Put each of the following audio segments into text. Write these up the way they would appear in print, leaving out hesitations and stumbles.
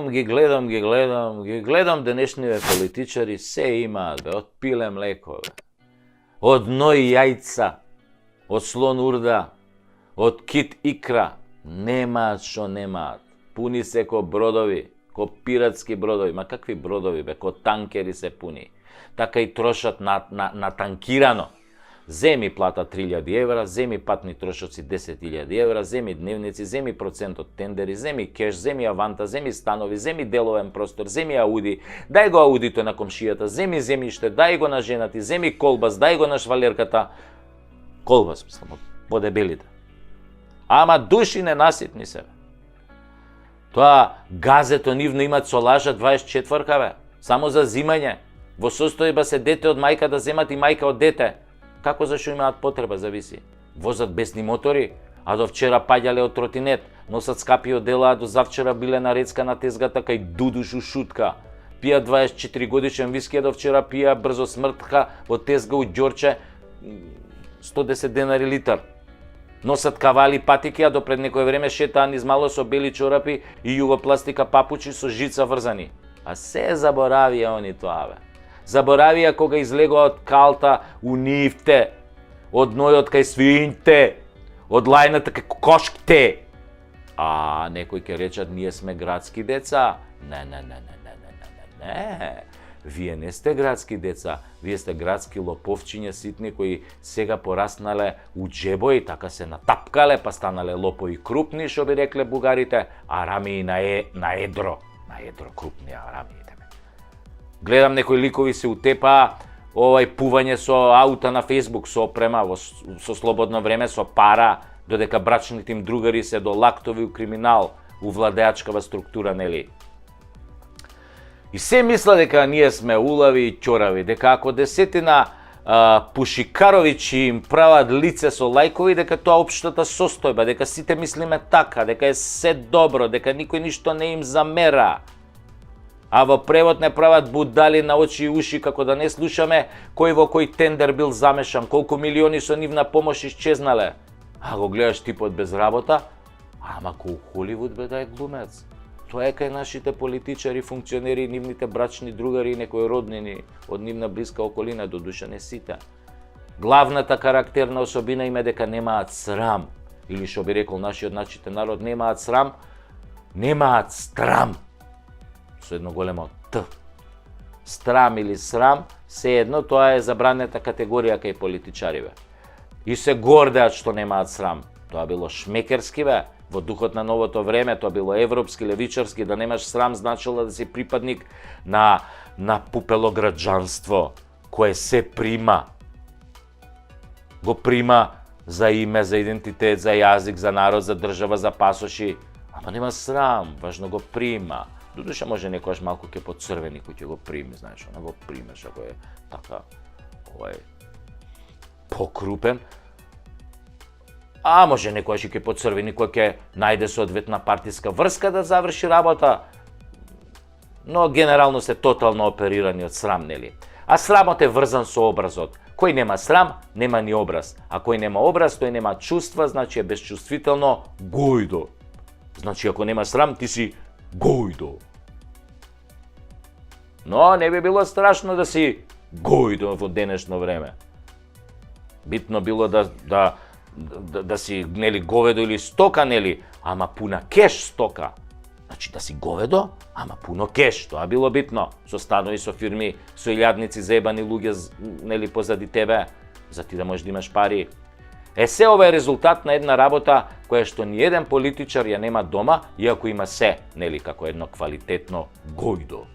гледам денешниве политичари, се имаат, од пиле млеко, од ној јајца, од слон урда, од кит икра, немаат што немаат. Пуни се ко бродови, ко пиратски бродови, ма какви бродови бе, ко танкери се пуни. Така и трошат на танкирано. Земи плата 3000 евра, земи патни трошоци 10.000 евра, земи дневници, земи процент од тендери, земи кеш, земи аванта, земи станови, земи деловен простор, земи ауди, дај го аудито на комшијата, земи земјиште, дај го на женати, земи колбас, дај го на швалерката. Колбас, мислам, по дебелите. Ама души ненаситни се. Тоа газето нивно имат со лажа 24-ка, бе. Само за зимање. Во состојба се дете од мајка да земат и мајка од дете. Како зашо имаат потреба, зависи. Возат бесни мотори, а до вчера паѓале од тротинет, носат скапи одела, а до завчера биле на рецка на тезгата кај Дудушу шутка. Пија 24 годишен виски, а до вчера пија брзо смртка од тезга у Ѓорче 110 денари литар. Носат кавали патики, а до пред некој време шетаа низ мало со бели чорапи и југопластика папучи со жица врзани. А се заборавија они тоа, бе. Заборавија кога излегоа од калта у нивте, од нојот кај свињте, од лајната кај кошките. А некои ќе речат, ние сме градски деца. Не. Вие не сте градски деца, вие сте градски лоповчиња ситни кои сега пораснале у џебои, така се натапкале, па станале лопови крупни, што би рекле бугарите, а рамии на едро крупни рамиите. Гледам некои ликови се утепаа, пување со аута на Facebook, со опрема, со слободно време, со пара, додека брачните им другари се до лактови у криминал, у владеачкава структура, нели? И се мисла дека ние сме улави и ќорави, дека ако десетина пушикаровичи им прават лице со лајкови, дека тоа општата состојба, дека сите мислиме така, дека е се добро, дека никој ништо не им замера. А во превод не прават будали на очи и уши, како да не слушаме кој во кој тендер бил замешан, колку милиони со нивна помош исчезнале. А го гледаш типот без работа, ама ко у Холивуд бе да е глумец. Тоа е кај нашите политичари, функционери, нивните брачни другари и некои роднини од нивна блиска околина, до душа не сите. Главната карактерна особина им е дека немаат срам, или што би рекол нашиот народ, немаат срам, немаат страм. Со едно големо Т. Страм или срам, се едно, тоа е забранета категорија кај политичариве. И се гордеат што немаат срам. Тоа било шмекерски, бе. Во духот на новото време, тоа било европски, левичарски, да немаш срам значило да си припадник на пупело граѓанство, кое се прима. Го прима за име, за идентитет, за јазик, за народ, за држава, за пасоши. Ама нема срам, важно го прима. Додуша може некојаш малку ќе поцрвени кој ќе го прими, знаеш, она го примеш ако е така, покрупен. А може некојаш и ќе поцрвени кој ќе најде соодветна партиска врска да заврши работа. Но генерално се тотално оперирани од срам, нели? А срамот е врзан со образот. Кој нема срам, нема ни образ. А кој нема образ, тој нема чувства, значи е безчувствително гојдо. Значи ако нема срам, ти си гојдо. Но не би било страшно да си гојдо во денешно време. Битно било да си, нели, говедо или стока, нели, ама пуна кеш стока. Значи да си говедо, ама пуно кеш, тоа било битно. Со станови, со фирми, со илјадници заебани луѓе, нели, позади тебе, за ти да можеш да имаш пари. Се ова е резултат на една работа која што ни еден политичар ја нема дома, иако има се, нели, како едно квалитетно гојдо.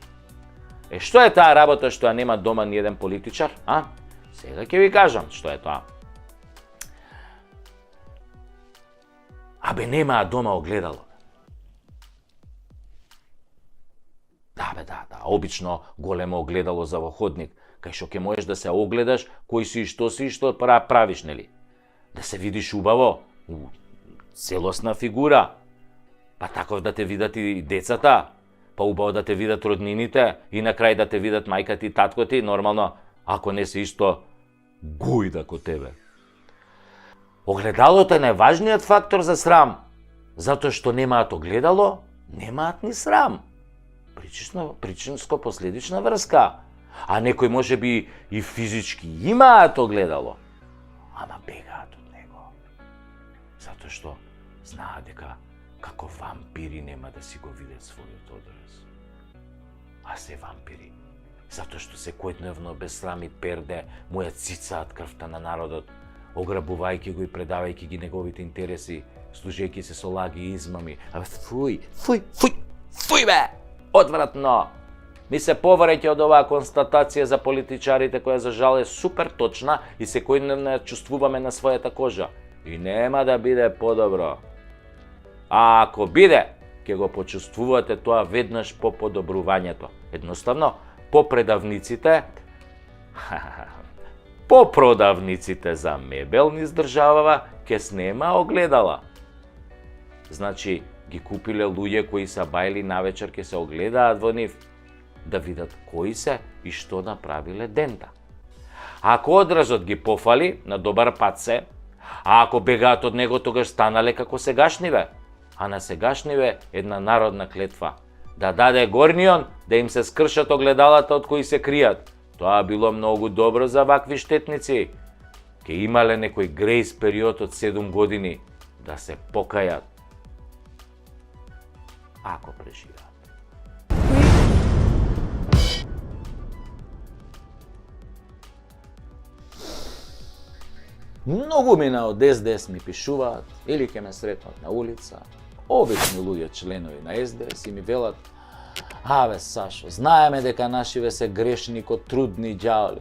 Што е таа работа што ја нема дома ни еден политичар, а? Сега ќе ви кажам што е тоа. Абе, немаа дома огледало. Да, обично големо огледало за во ходник, кај што ќе можеш да се огледаш кој си и што правиш, нели? Да се видиш убаво, целосна фигура, па таков да те видат и децата, па убаво да те видат роднините и на крај да те видат мајка ти, татко ти, нормално, ако не се исто гојда ко тебе. Огледалото е најважниот фактор за срам, затоа што немаат огледало, немаат ни срам. Причинско-последична врска. А некои може би и физички имаат огледало, ама бегаат од него. Затоа што знаат дека како вампири нема да си го видат својот одраз. А се вампири, затоа што секојдневно без срам и перде му ја цицаат крвта на народот, ограбувајќи го и предавајќи ги неговите интереси, служејќи се со лаги и измами. Абе, фуј бе! Одвратно! Ми се повреќе од оваа констатација за политичарите, која за жал е супер точна и секојдневно ја чувствуваме на својата кожа. И нема да биде подобро. А ако биде, ќе го почувствувате тоа веднаш по подобрувањето. Едноставно, по продавниците за мебел низ државава ќе снема огледала. Значи, ги купиле луѓе кои са бајли навечер ќе се огледаат во нив, да видат кои се и што направиле дента. Ако одразот ги пофали, на добар пат се, а ако бегаат од него, тогаш станале како сегашниве. А на сегашниве една народна клетва. Да даде горнион, да им се скршат огледалата од кои се кријат. Тоа било многу добро за вакви штетници. Ке имале некој грейс период од 7 години да се покајат. Ако преживеат. Многу мина од СДС ми пишуваат или ќе ме сретнат на улица. Обични луѓе, членови на СДС, и ми велат: "Абе, Сашо, знаеме дека нашиве се грешни ко трудни ѓаоли.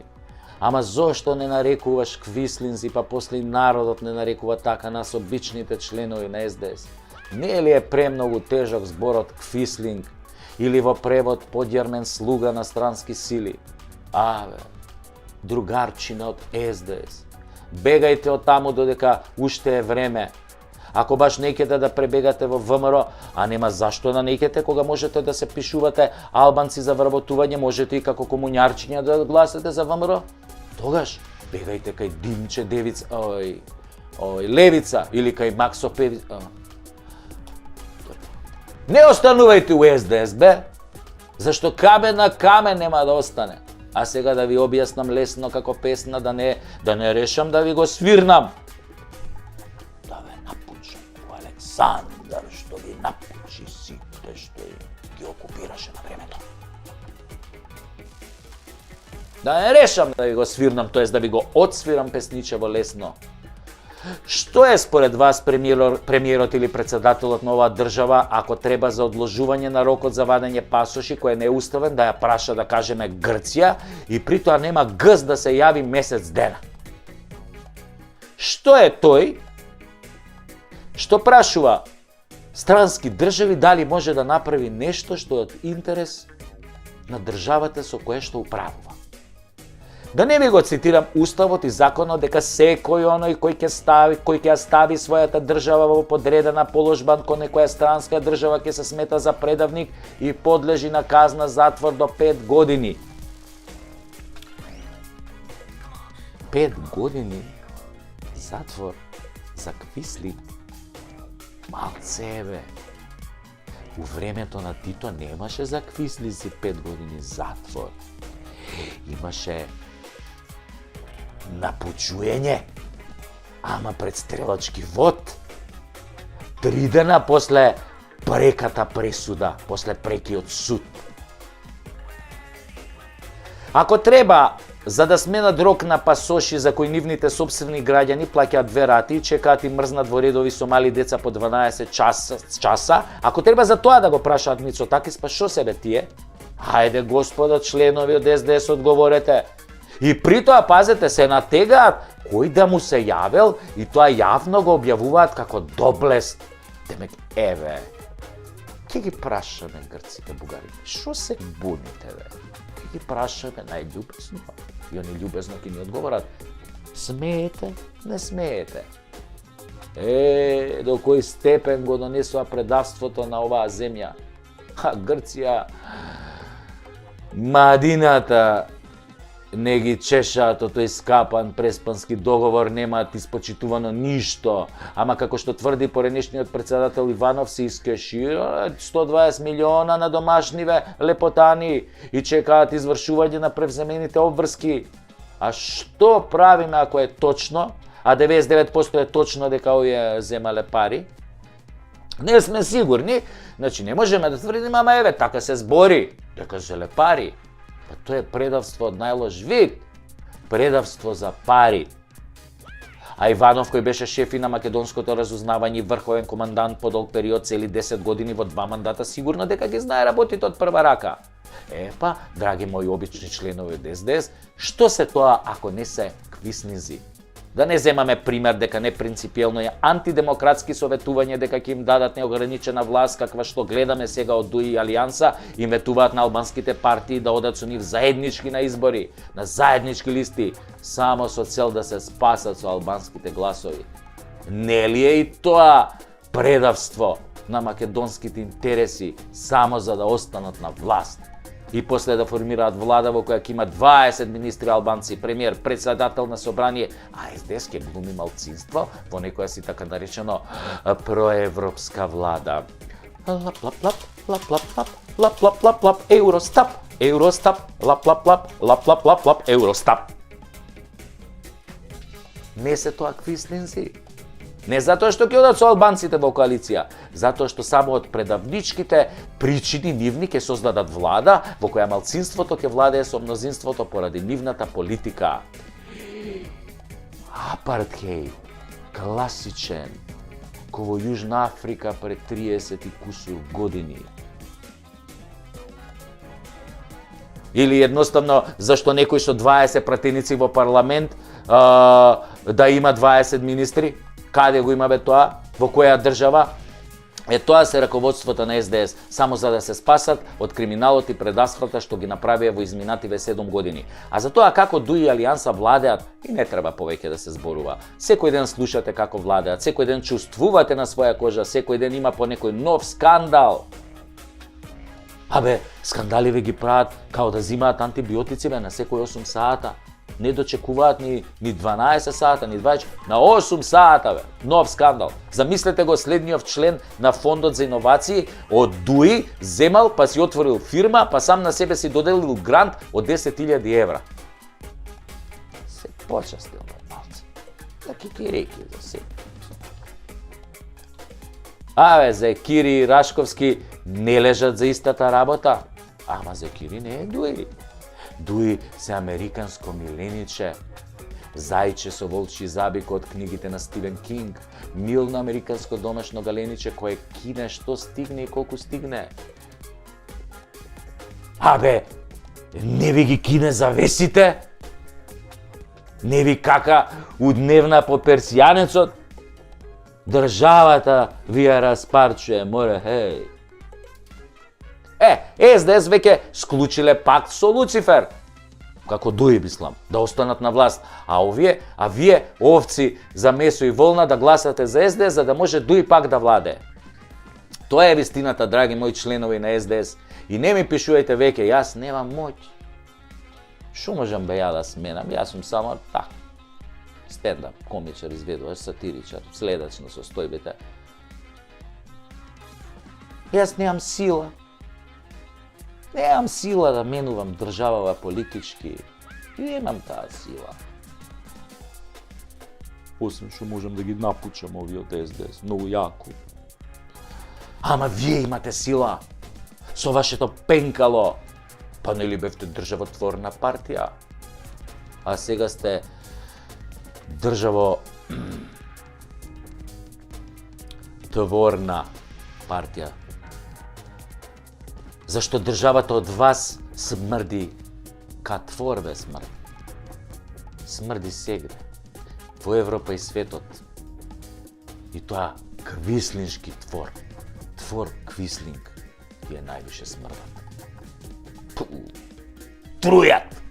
Ама зошто не нарекуваш квислинзи, па после народот не нарекува така нас обичните членови на СДС? Не ли е премногу тежок зборот квислинг или во превод подјермен слуга на странски сили? Абе, другарчина од СДС, бегајте од таму додека уште е време. Ако баш неќете да пребегате во ВМРО, а нема зашто да неќете кога можете да се пишувате албанци за вработување, можете и како комуњарчиња да гласате за ВМРО, тогаш бегајте кај Димче Левица или кај Максо Певица. Не останувајте у СДС, бе, зашто камен на камен нема да остане. А сега да ви објаснам лесно како песна, да не решам да ви го свирнам. Да ве напучам у Александар, што ви напучи сите што ги окупираше на времето. Да не решам да ви го свирнам, тоест да ви го отсвирам песничево лесно. Што е според вас премиерот или председателот на оваа држава ако треба за одложување на рокот за вадење пасоши кој е неуставен да ја праша, да кажеме, Грција и притоа нема гз да се јави месец дена? Што е тој што прашува странски држави дали може да направи нешто што е од интерес на државата со која што управува? Да не ви го цитирам уставот и законот дека секој оној кој ќе стави својата држава во подредена положба кон некоја странска држава ќе се смета за предавник и подлежи на казна затвор до 5 години. 5 години затвор за квисли? Малце, бе. У времето на Тито немаше за квислици 5 години затвор. Имаше напучување, ама пред стрелачки вод. 3 дена после преката пресуда, после прекиот суд. Ако треба, за да сменат рок на пасоши за кои нивните сопствени граѓани плаќаат 2 рати и чекаат и мрзнат во редови со мали деца по 12 часа, ако треба за тоа да го прашаат Мицотакис, па шо себе тие? Хајде, господа членови од СДС, одговорете. И притоа, пазете, се натегаат кој да му се јавел и тоа јавно го објавуваат како доблест. Демек, еве, ќе ги прашаме грците, бугарите, шо се буните, бе? Ќе ги прашаме најљубезно. И они љубезно ќе ни одговорат: смеете, не смеете. До кој степен го донесува предавството на оваа земја. Грција, мадината, не ги чешаат од тој скапан преспански договор, немаат испочитувано ништо. Ама како што тврди поренешниот председател Иванов, се искешираат 120 милиона на домашниве лепотани и чекаат извршување на превземените обврски. А што правиме ако е точно, а 99% е точно дека овие земале пари? Не сме сигурни, значи не можеме да тврдиме, ама еве, така се збори, дека желе пари. Па тоа е предавство од најлош вид. Предавство за пари. А Иванов, кој беше шеф и на македонското разузнавање и врховен командант по долг период, цели 10 години во 2 мандата, сигурно дека ги знае работите од прва рака. Епа, драги мои обични членови од СДС, што се тоа ако не се квиснизи? Да не земаме пример дека непринципиелно е антидемократски советување дека ќе им дадат неограничена власт, каква што гледаме сега од ДУИ и Алијанса, им ветуваат на албанските партии да одат со нив заеднички на избори, на заеднички листи, само со цел да се спасат со албанските гласови. Не ли е и тоа предавство на македонските интереси само за да останат на власт? И после да формираат влада во која ќе има 20 министри албанци, премиер, председател на собрание, а СДС ќе глуми малцинство во некоја си така наречено проевропска влада. Лап лап лап, лап лап лап, лап лап лап лап, Евростап, Евростап, лап лап лап, лап лап лап лап, Евростап. Не се тоа квислинзи. Не затоа што ќе одат со албанците во коалиција, затоа што само од предавничките причини нивни ќе создадат влада во која малцинството ќе владее со мнозинството поради нивната политика. Апартхејд, класичен, кој во Јужна Африка пред 30 и кусур години. Или едноставно зашто некој со 20 пратеници во парламент да има 20 министри? Каде го имаме тоа? Во која држава? Е, тоа се раководството на СДС, само за да се спасат од криминалот и предавствата што ги направија во изминативе 7 години. А за тоа како ДУИ и Алијанса владеат, и не треба повеќе да се зборува. Секој ден слушате како владеат, секој ден чувствувате на своја кожа, секој ден има по некој нов скандал. Абе, скандали ви ги прават као да зимаат антибиотици на секој 8 сата. Не дочекуваат ни 12 сата, ни 20, на 8 сата, бе, нов скандал. Замислете го следниот член на Фондот за иновации од ДУИ, земал, па си отворил фирма, па сам на себе си доделил грант од 10.000 евра. Се почастил малце. Да кикирики за себе. Абе, за Кири и Рашковски не лежат за истата работа, ама за Кири не е ДУИ. ДУИ се американско милениче, зајче со волчи забик од книгите на Стивен Кинг, милно американско домашно галениче кое кине што стигне и колку стигне. Абе, не ви ги кине завесите? Не ви кака удневна по персијанецот? Државата ви ја распарчуе, море, хеј. СДС веќе склучиле пакт со Луцифер, како ДУИ мислам, да останат на власт. А вие овци за месо и волна да гласате за СДС за да може ДУИ пак да владее. Тоа е вистината, драги мои членови на СДС. И не ми пишувајте веќе, јас немам моќ. Шо можам бе ја да сменам? Јас сум само так. Стендап, комичар, изведувач, сатиричар, следач на состојбите. Јас немам сила. Немам сила да менувам државава политички. Немам таа сила. Освен што можам да ги напучам овие од СДС, многу јако. Ама вие имате сила. Со вашето пенкало. Па нели бевте државотворна партија? А сега сте државотворна партија. Зашто државата од вас смрди ка творбе смрди. Смрди сегде, во Европа и светот. И тоа квислиншки твор. Твор квислинг ви е највише смрдат. Трујат!